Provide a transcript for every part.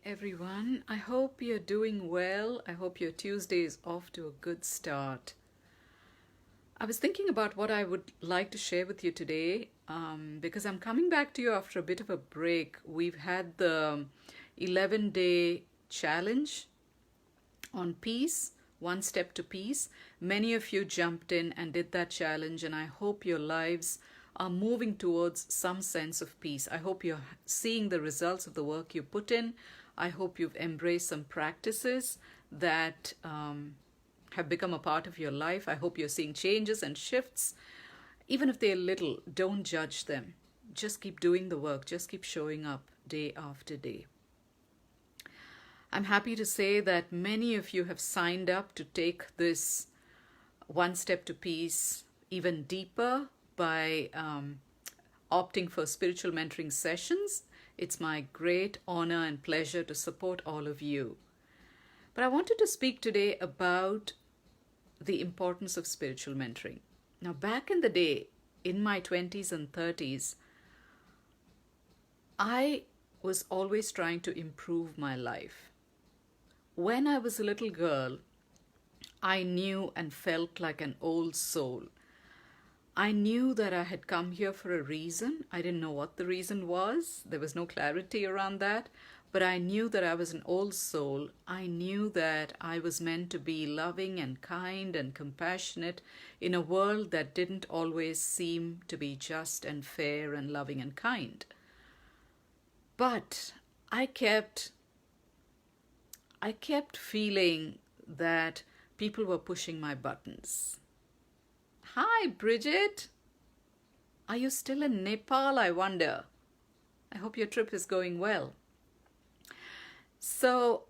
everyone. I hope you're doing well. I hope your Tuesday is off to a good start. I was thinking about what I would like to share with you today because I'm coming back to you after a bit of a break. We've had the 11-day challenge on peace, one step to peace. Many of you jumped in and did that challenge, and I hope your lives are moving towards some sense of peace. I hope you're seeing the results of the work you put in. I hope you've embraced some practices that have become a part of your life. I hope you're seeing changes and shifts. Even if they're little, don't judge them. Just keep doing the work. Just keep showing up day after day. I'm happy to say that many of you have signed up to take this one step to peace even deeper by opting for spiritual mentoring sessions. It's my great honor and pleasure to support all of you. But I wanted to speak today about the importance of spiritual mentoring. Now, back in the day, in my 20s and 30s, I was always trying to improve my life. When I was a little girl, I knew and felt like an old soul. I knew that I had come here for a reason. I didn't know what the reason was. There was no clarity around that. But I knew that I was an old soul. I knew that I was meant to be loving and kind and compassionate in a world that didn't always seem to be just and fair and loving and kind. But I kept feeling that people were pushing my buttons. Hi, Bridget. Are you still in Nepal, I wonder? I hope your trip is going well. So,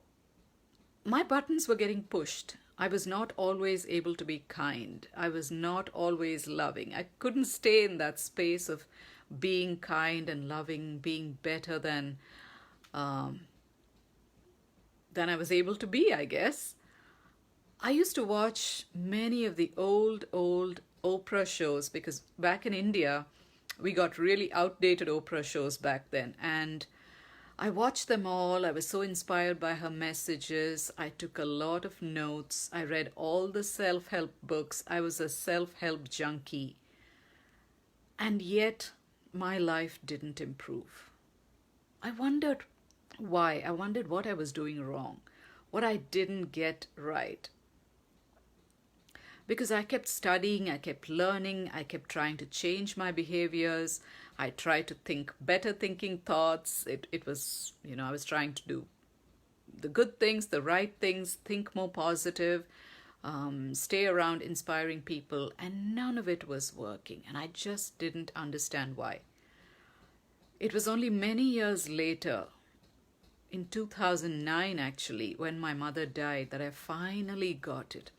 my buttons were getting pushed. I was not always able to be kind. I was not always loving. I couldn't stay in that space of being kind and loving, being better than I was able to be, I guess. I used to watch many of the old Oprah shows because back in India, we got really outdated Oprah shows back then. And I watched them all. I was so inspired by her messages. I took a lot of notes. I read all the self-help books. I was a self-help junkie. And yet, my life didn't improve. I wondered why. I wondered what I was doing wrong, what I didn't get right. Because I kept studying, I kept learning, I kept trying to change my behaviors. I tried to think better thinking thoughts. It was, I was trying to do the good things, the right things, think more positive, stay around inspiring people, and none of it was working. And I just didn't understand why. It was only many years later, in 2009 actually, when my mother died, that I finally got it.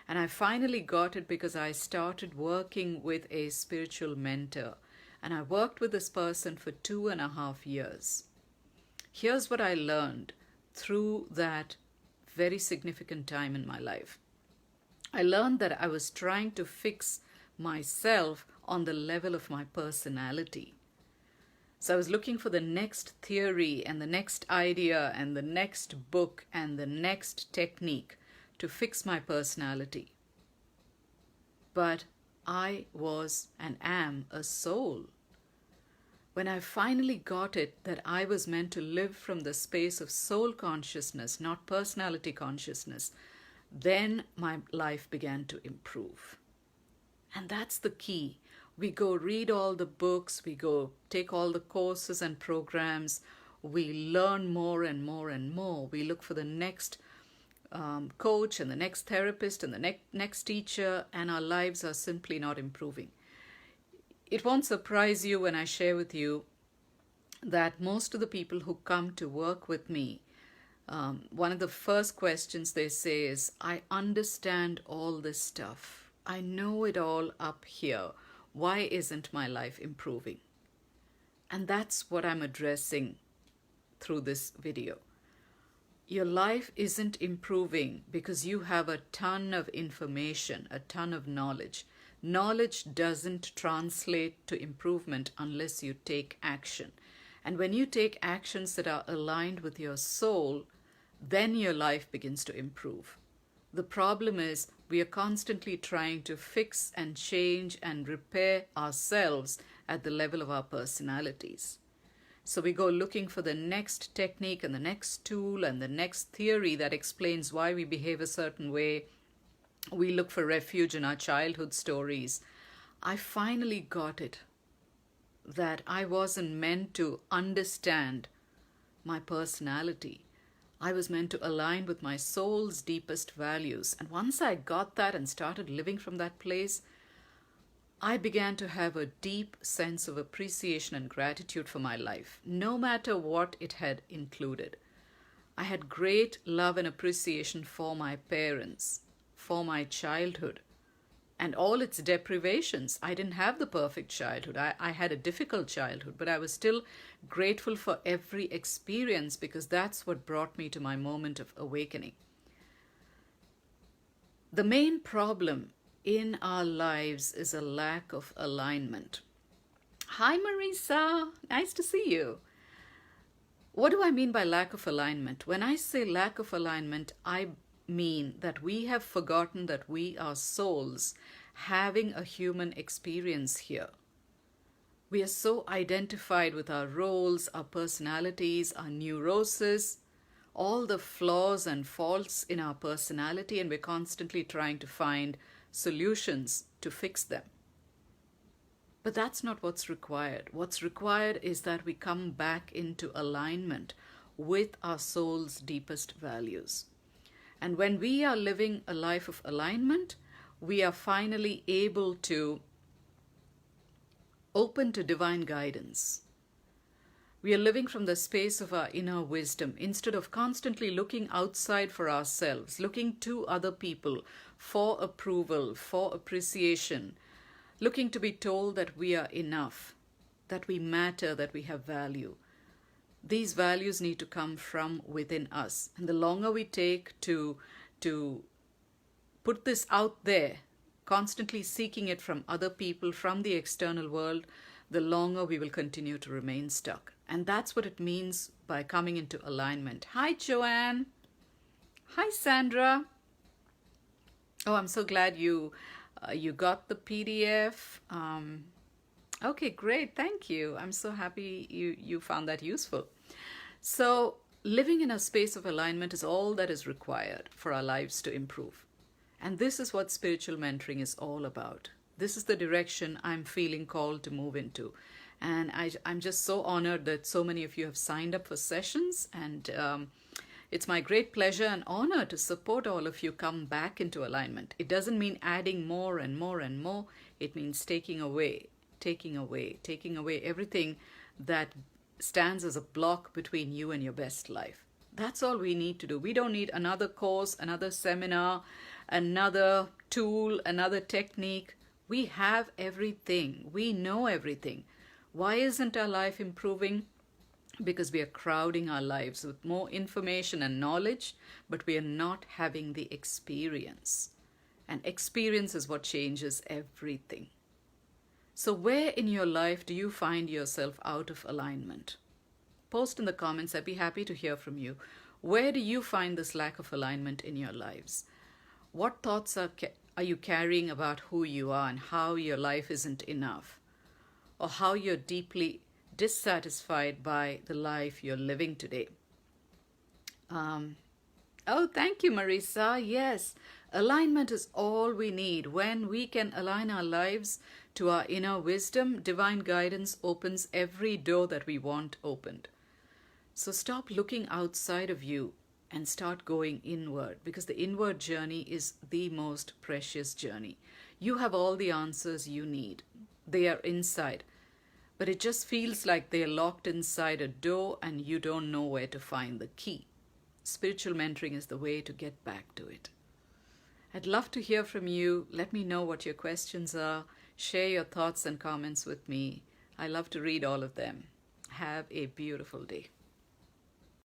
And I finally got it because I started working with a spiritual mentor. And I worked with this person for 2.5 years. Here's what I learned through that very significant time in my life. I learned that I was trying to fix myself on the level of my personality. So I was looking for the next theory and the next idea and the next book and the next technique to fix my personality. But I was and am a soul. When I finally got it that I was meant to live from the space of soul consciousness, not personality consciousness, then my life began to improve. And that's the key. We go read all the books, we go take all the courses and programs, we learn more and more and more. We look for the next coach and the next therapist and the next teacher, and our lives are simply not improving. It won't surprise you when I share with you that most of the people who come to work with me, one of the first questions they say is, I understand all this stuff. I know it all up here. Why isn't my life improving? And that's what I'm addressing through this video. Your life isn't improving because you have a ton of information, a ton of knowledge. Knowledge doesn't translate to improvement unless you take action. And when you take actions that are aligned with your soul, then your life begins to improve. The problem is we are constantly trying to fix and change and repair ourselves at the level of our personalities. So we go looking for the next technique and the next tool and the next theory that explains why we behave a certain way. We look for refuge in our childhood stories. I finally got it, that I wasn't meant to understand my personality. I was meant to align with my soul's deepest values. And once I got that and started living from that place, I began to have a deep sense of appreciation and gratitude for my life, no matter what it had included. I had great love and appreciation for my parents, for my childhood, and all its deprivations. I didn't have the perfect childhood. I had a difficult childhood, but I was still grateful for every experience because that's what brought me to my moment of awakening. The main problem in our lives is a lack of alignment. Hi, Marisa. Nice to see you. What do I mean by lack of alignment? When I say lack of alignment, I mean that we have forgotten that we are souls having a human experience here. We are so identified with our roles, our personalities, our neurosis, all the flaws and faults in our personality, and we're constantly trying to find solutions to fix them. But that's not what's required. What's required is that we come back into alignment with our soul's deepest values. And when we are living a life of alignment, we are finally able to open to divine guidance. We are living from the space of our inner wisdom instead of constantly looking outside for ourselves, looking to other people for approval, for appreciation, looking to be told that we are enough, that we matter, that we have value. These values need to come from within us. And the longer we take to put this out there, constantly seeking it from other people, from the external world, the longer we will continue to remain stuck. And that's what it means by coming into alignment. Hi, Joanne. Hi, Sandra. Oh, I'm so glad you got the PDF. Okay, great. Thank you. I'm so happy you found that useful. So living in a space of alignment is all that is required for our lives to improve. And this is what spiritual mentoring is all about. This is the direction I'm feeling called to move into. And I'm just so honored that so many of you have signed up for sessions. And it's my great pleasure and honor to support all of you come back into alignment. It doesn't mean adding more and more and more. It means taking away everything that stands as a block between you and your best life. That's all we need to do. We don't need another course, another seminar, another tool, another technique. We have everything. We know everything. Why isn't our life improving? Because we are crowding our lives with more information and knowledge, but we are not having the experience. And experience is what changes everything. So where in your life do you find yourself out of alignment? Post in the comments. I'd be happy to hear from you. Where do you find this lack of alignment in your lives? What thoughts are you carrying about who you are and how your life isn't enough? Or how you're deeply dissatisfied by the life you're living today? Oh, thank you, Marisa. Yes, alignment is all we need. When we can align our lives to our inner wisdom, divine guidance opens every door that we want opened. So stop looking outside of you and start going inward, because the inward journey is the most precious journey. You have all the answers you need. They are inside. But it just feels like they're locked inside a door and you don't know where to find the key. Spiritual mentoring is the way to get back to it. I'd love to hear from you. Let me know what your questions are. Share your thoughts and comments with me. I love to read all of them. Have a beautiful day.